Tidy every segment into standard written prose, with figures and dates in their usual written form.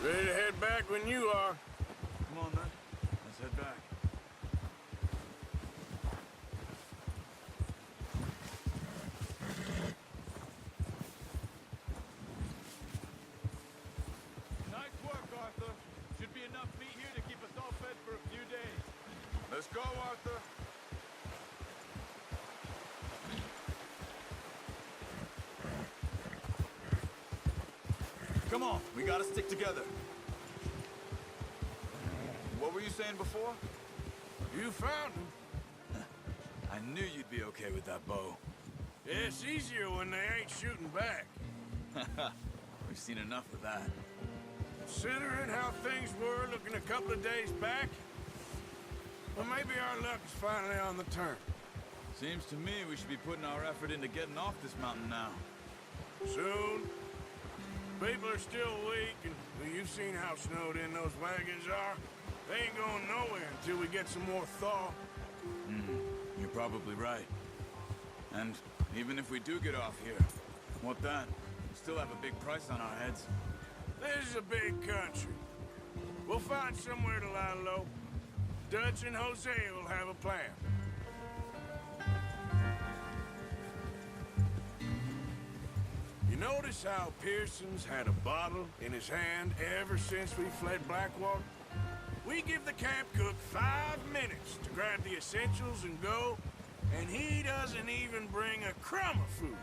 Ready to head back when you are. Come on, then. Let's head back. Nice work, Arthur. Should be enough meat here to keep us all fed for a few days. Let's go, Arthur. Come on, we gotta stick together. What were you saying before? You found him. I knew you'd be okay with that bow. Yeah, it's easier when they ain't shooting back. We've seen enough of that. Considering how things were looking a couple of days back, well, maybe our luck is finally on the turn. Seems to me we should be putting our effort into getting off this mountain now. Soon. People are still weak, and well, you've seen how snowed in those wagons are. They ain't going nowhere until we get some more thaw. You're probably right. And even if we do get off here, what then? We still have a big price on our heads. This is a big country. We'll find somewhere to lie low. Dutch and Jose will have a plan. You notice how Pearson's had a bottle in his hand ever since we fled Blackwater? We give the camp cook 5 minutes to grab the essentials and go, and he doesn't even bring a crumb of food.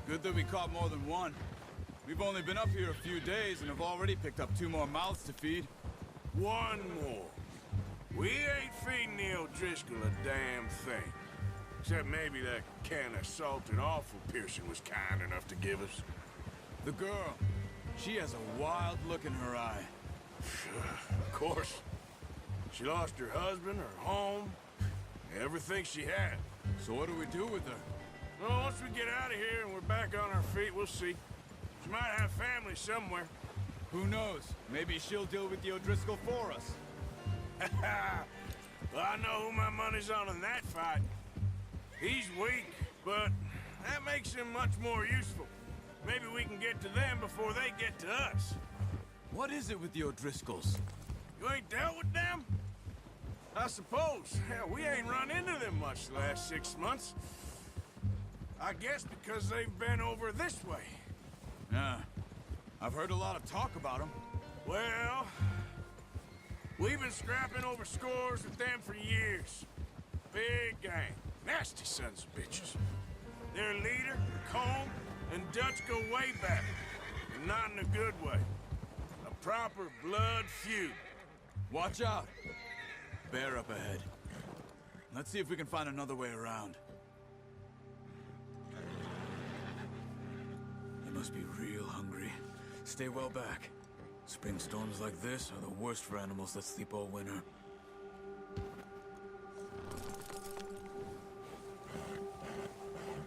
Good that we caught more than one. We've only been up here a few days and have already picked up 2 more mouths to feed. 1 more. We ain't feeding the O'Driscoll a damn thing. Except maybe that can of salted offal Pearson was kind enough to give us. The girl, she has a wild look in her eye. Of course. She lost her husband, her home, everything she had. So what do we do with her? Well, once we get out of here and we're back on our feet, we'll see. She might have family somewhere. Who knows? Maybe she'll deal with the O'Driscoll for us. Well, I know who my money's on in that fight. He's weak, but that makes him much more useful. Maybe we can get to them before they get to us. What is it with the O'Driscolls? You ain't dealt with them? I suppose. Hell, we ain't run into them much the last 6 months. I guess because they've been over this way. Yeah. I've heard a lot of talk about them. Well, we've been scrapping over scores with them for years. Big gang. Nasty sons of bitches. Their leader, Combe, and Dutch go way back. And not in a good way. A proper blood feud. Watch out. Bear up ahead. Let's see if we can find another way around. They must be real hungry. Stay well back. Spring storms like this are the worst for animals that sleep all winter.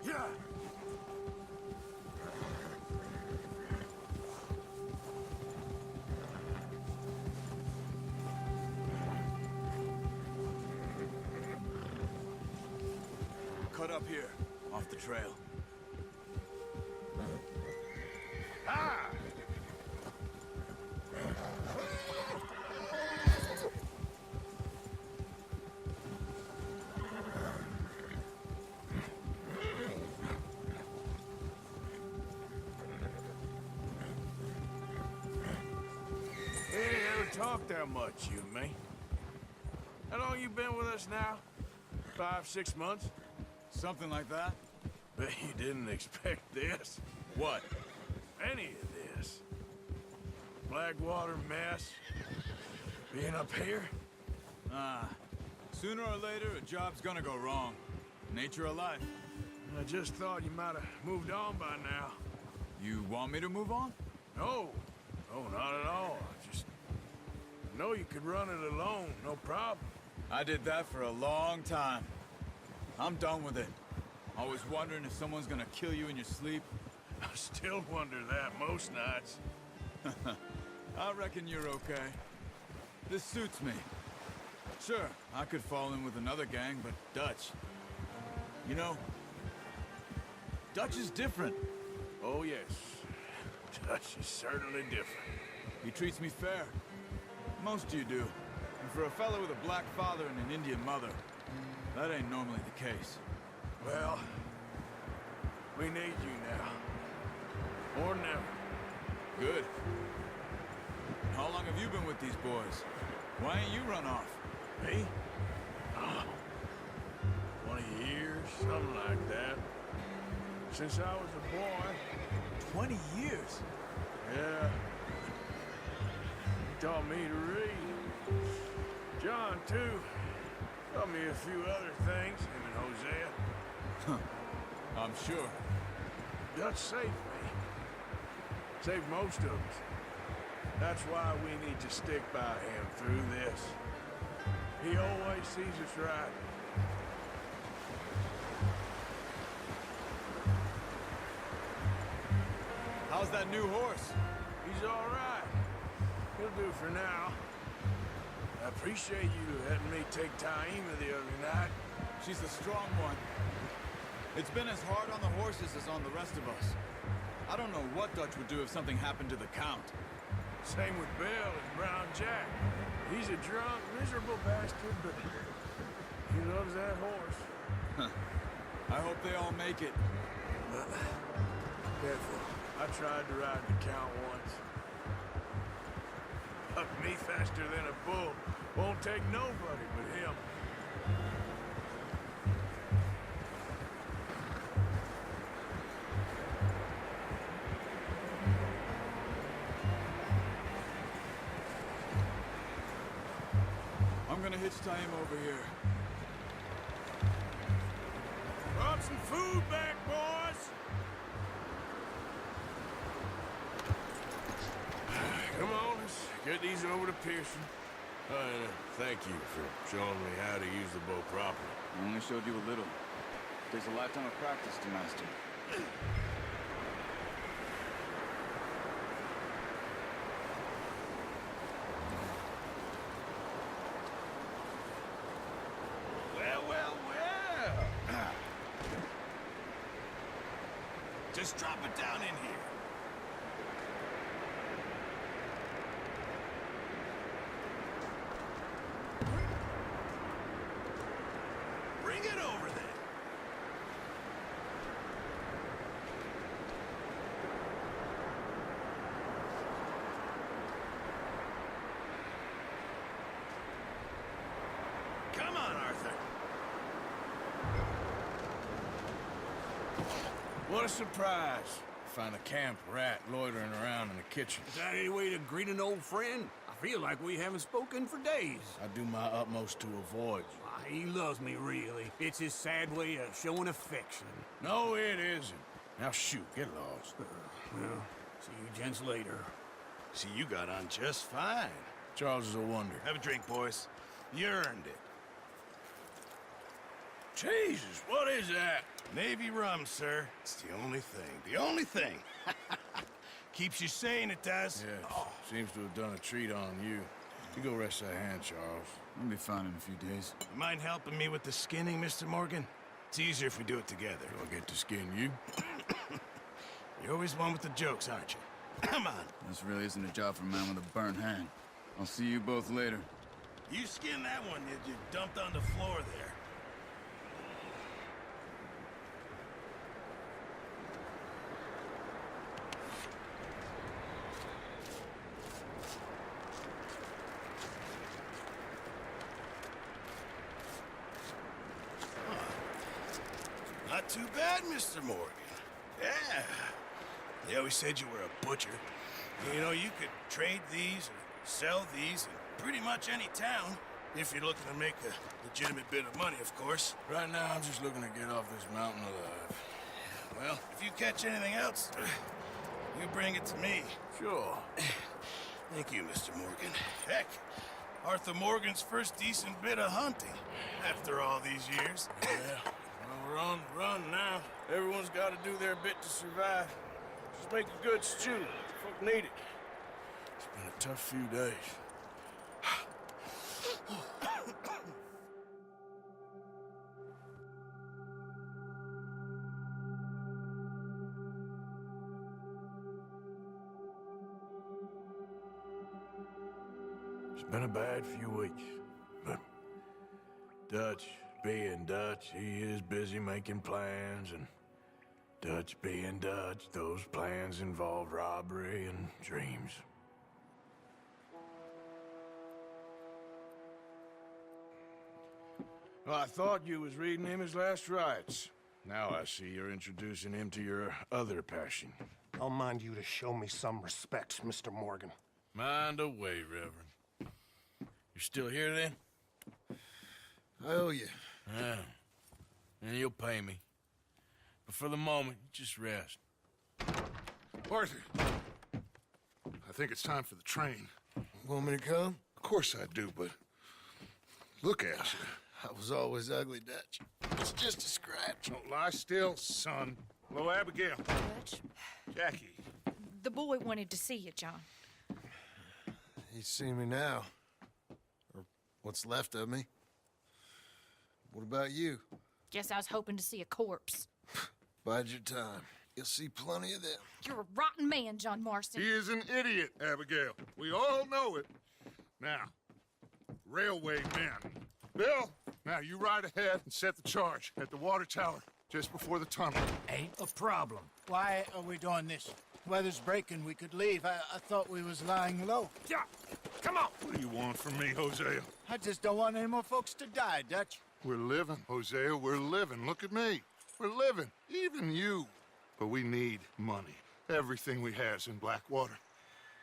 Yeah! Cut up here, off the trail. Ah! We ain't ever talked that much, you and me. How long you been with us now? 5, 6 months? Something like that? Bet you didn't expect this. What? Any of this. Blackwater mess. Being up here? Sooner or later, a job's gonna go wrong. Nature of life. I just thought you might have moved on by now. You want me to move on? No. No, not at all. I know you could run it alone, no problem. I did that for a long time. I'm done with it. Always wondering if someone's gonna kill you in your sleep. I still wonder that most nights. I reckon you're okay. This suits me. Sure, I could fall in with another gang, but Dutch... You know, Dutch is different. Oh, yes. Dutch is certainly different. He treats me fair. Most of you do. And for a fellow with a black father and an Indian mother, that ain't normally the case. Well, we need you now. More than ever. Good. How long have you been with these boys? Why ain't you run off? Me? Oh, 20 years, something like that. Since I was a boy. 20 years? Yeah. He taught me to read. John, too. Taught me a few other things, him and Hosea. I'm sure. Dutch saved me. Saved most of us. That's why we need to stick by him through this. He always sees us right. How's that new horse? He's all right. He'll do for now. I appreciate you letting me take Taima the other night. She's the strong one. It's been as hard on the horses as on the rest of us. I don't know what Dutch would do if something happened to the Count. Same with Bill and Brown Jack. He's a drunk, miserable bastard, but he loves that horse. I hope they all make it. Careful. I tried to ride the Count once. Bucked me faster than a bull. Won't take nobody but him. I'm gonna hitch tie him over here. Brought some food back, boys! Come on, let's get these over to Pearson. Thank you for showing me how to use the bow properly. I only showed you a little. There's a lifetime of practice to master. Well, well, well! Just drop it down in here. Bring it over then. Come on, Arthur. What a surprise. Find a camp rat loitering around in the kitchen. Is that any way to greet an old friend? I feel like we haven't spoken for days. I do my utmost to avoid you. He loves me, really. It's his sad way of showing affection. No, it isn't. Now shoot, get lost. Well, see you gents later. See, you got on just fine. Charles is a wonder. Have a drink, boys. You earned it. Jesus, what is that? Navy rum, sir. It's the only thing. The only thing. Keeps you sane, it does. Yeah, seems to have done a treat on you. You go rest that hand, Charles. I'll be fine in a few days. You mind helping me with the skinning, Mr. Morgan? It's easier if we do it together. Do I get to skin you? You're always one with the jokes, aren't you? Come on. This really isn't a job for a man with a burnt hand. I'll see you both later. You skinned that one you dumped on the floor there. Not too bad, Mr. Morgan. Yeah. They always said you were a butcher. You know, you could trade these or sell these in pretty much any town. If you're looking to make a legitimate bit of money, of course. Right now, I'm just looking to get off this mountain alive. Well, if you catch anything else, you bring it to me. Sure. Thank you, Mr. Morgan. Heck, Arthur Morgan's first decent bit of hunting after all these years. Yeah. Well, we're on the run now. Everyone's got to do their bit to survive. Just make a good stew. Folk need it. It's been a tough few days. It's been a bad few weeks, but Dutch being Dutch, he is busy making plans, and Dutch being Dutch, those plans involve robbery and dreams. Well, I thought you was reading him his last rites. Now I see you're introducing him to your other passion. I'll mind you to show me some respect, Mr. Morgan. Mind away, Reverend. You still here, then? I owe you. Yeah. And you'll pay me. But for the moment, just rest. Arthur, I think it's time for the train. Want me to come? Of course I do, but look at you. I was always ugly, Dutch. It's just a scratch. Don't lie still, son. Hello, Abigail. Dutch, Jackie. the boy wanted to see you, John. He's seen me now. Or what's left of me. What about you? Guess I was hoping to see a corpse. Bide your time. You'll see plenty of them. You're a rotten man, John Marston. He is an idiot, Abigail. We all know it. Now, railway men. Bill, now you ride ahead and set the charge at the water tower just before the tunnel. Ain't a problem. Why are we doing this? Weather's breaking. We could leave. I thought we was lying low. Yeah, come on. What do you want from me, Hosea? I just don't want any more folks to die, Dutch. We're living, Hosea. We're living. Look at me. We're living. Even you. But we need money. Everything we has in Blackwater.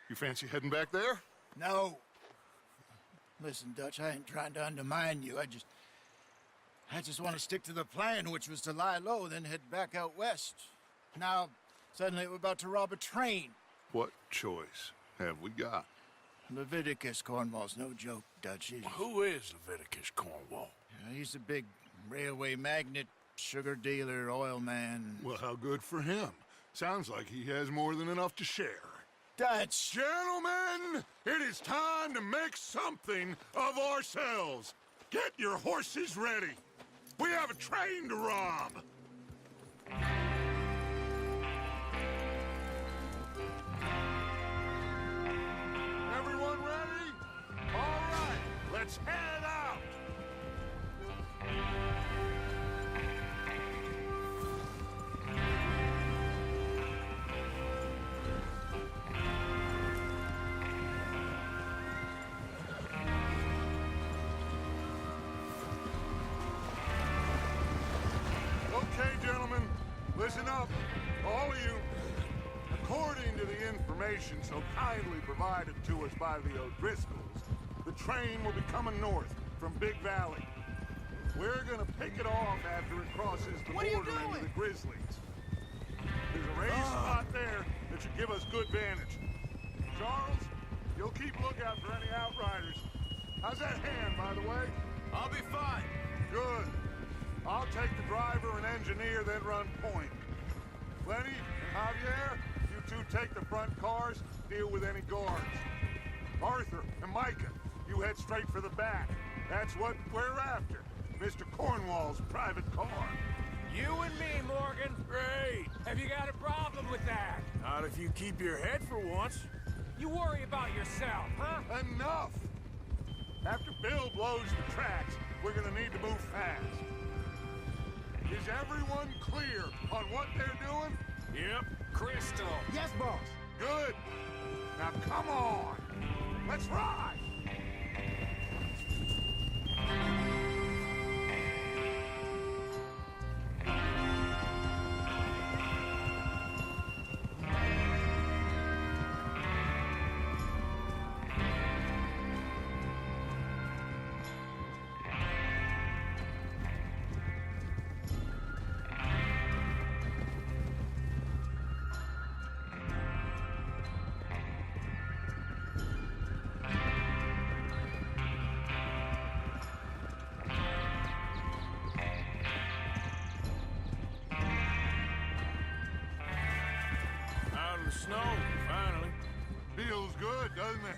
You fancy heading back there? No. Listen, Dutch, I ain't trying to undermine you. I just want to stick to the plan, which was to lie low, then head back out west. Now, suddenly we're about to rob a train. What choice have we got? Leviticus Cornwall's no joke, Dutch. Who is Leviticus Cornwall? He's a big railway magnate, sugar dealer, oil man. Well, how good for him. Sounds like he has more than enough to share. Dutch! Gentlemen, it is time to make something of ourselves. Get your horses ready. We have a train to rob. Everyone ready? All right, let's head out. Okay, gentlemen, listen up, all of you. According to the information so kindly provided to us by the O'Driscolls, the train will be coming north from Big Valley. We're gonna pick it off after it crosses the border into the Grizzlies. There's a raised spot there that should give us good vantage. Charles, you'll keep lookout for any outriders. How's that hand, by the way? I'll be fine. Good. I'll take the driver and engineer, then run point. Lenny and Javier, you two take the front cars, deal with any guards. Arthur and Micah, you head straight for the back. That's what we're after. Mr. Cornwall's private car. You and me, Morgan. Great. Have you got a problem with that? Not if you keep your head for once. You worry about yourself, huh? Enough! After Bill blows the tracks, we're gonna need to move fast. Is everyone clear on what they're doing? Yep. Crystal. Yes, boss. Good. Now come on. Let's ride. Snow, finally. Feels good, doesn't it?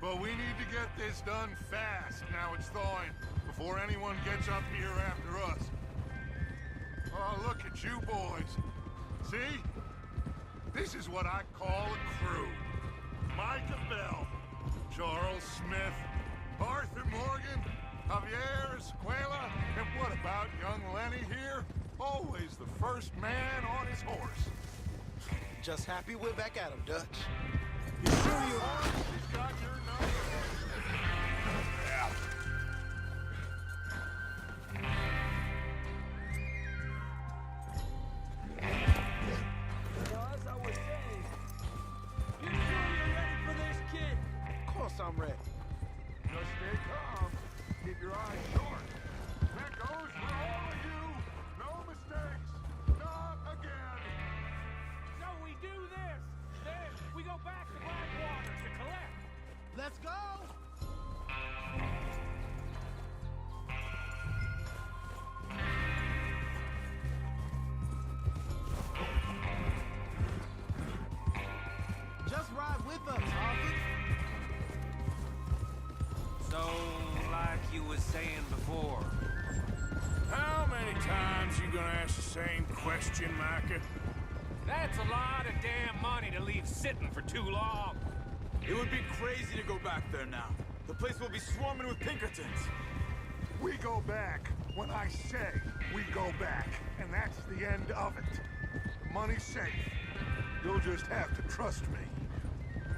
But we need to get this done fast now it's thawing, before anyone gets up here after us. Oh, look at you boys. See? This is what I call a crew. Micah Bell, Charles Smith, Arthur Morgan, Javier Escuela, and what about young Lenny here? Always the first man on his horse. Just happy we're back at him, Dutch. You sure you are? He's got your number. Yeah. As I was saying, you sure you're ready for this, kid? Of course I'm ready. Just stay calm. Keep your eyes short. That goes for all of you. No mistakes. Not again. So we do this. Then we go back to Blackwater to collect. Let's go. Just ride with us, Arthur. So, like you was saying before, How many times you gonna ask the same question, Micah? that's a lot of damn money to leave sitting for too long. It would be crazy to go back there now. The place will be swarming with Pinkertons. We go back when I say we go back, and that's the end of it. The money's safe. You'll just have to trust me.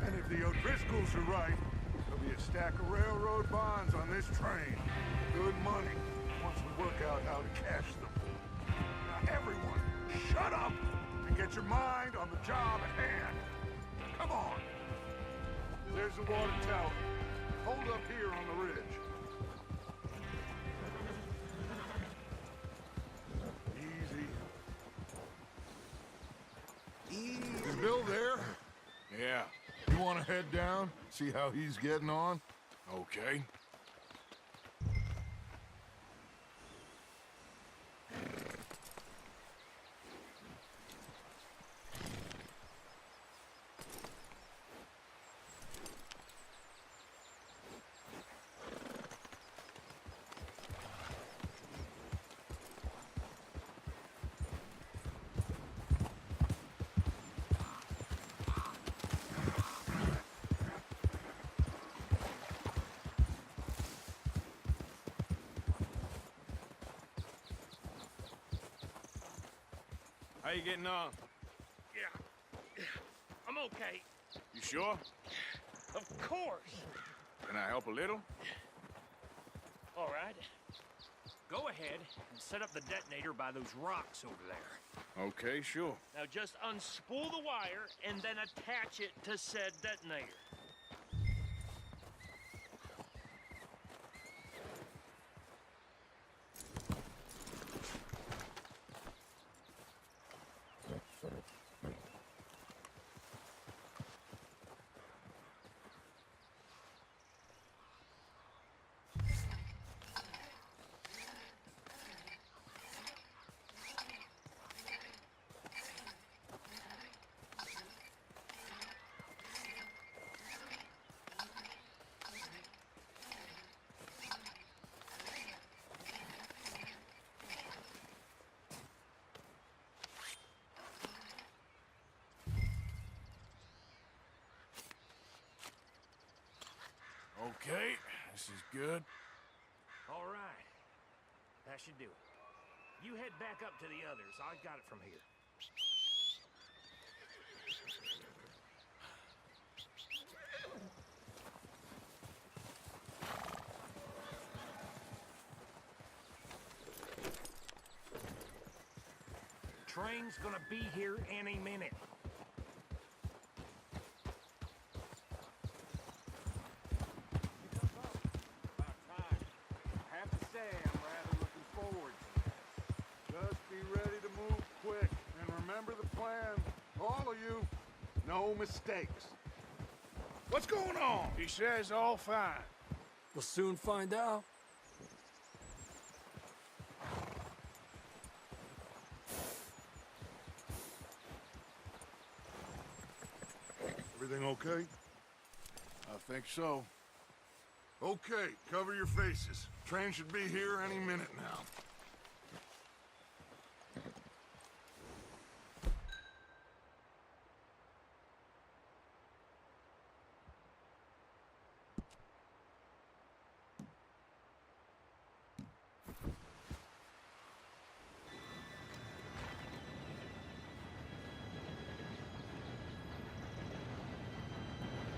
And if the O'Driscolls are right, there'll be a stack of railroad bonds on this train. Good money, once we work out how to cash them. Now everyone, shut up and get your mind on the job at hand. Come on. There's the water tower. Hold up here on the ridge. Easy. Is Bill there? Yeah. You want to head down, see how he's getting on? Okay. How you getting on? Yeah. I'm okay. You sure? Of course. Can I help a little? All right. Go ahead and set up the detonator by those rocks over there. Okay, sure. Now just unspool the wire and then attach it to said detonator. Okay, this is good. All right. That should do it. You head back up to the others. I got it from here. Train's gonna be here any minute. About time. I have to say, I'm rather looking forward to this. Just be ready to move quick. And remember the plan. All of you, no mistakes. What's going on? He says all fine. We'll soon find out. Everything okay? I think so. Okay, cover your faces. Train should be here any minute now.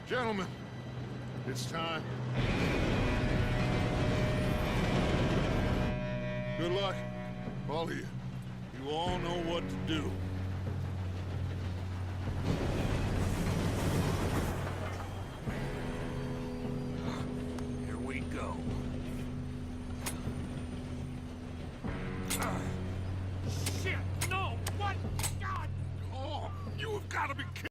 Gentlemen, it's time. Good luck, all of you. You all know what to do. Here we go. Shit, no! What? God! Oh, you have got to be kidding.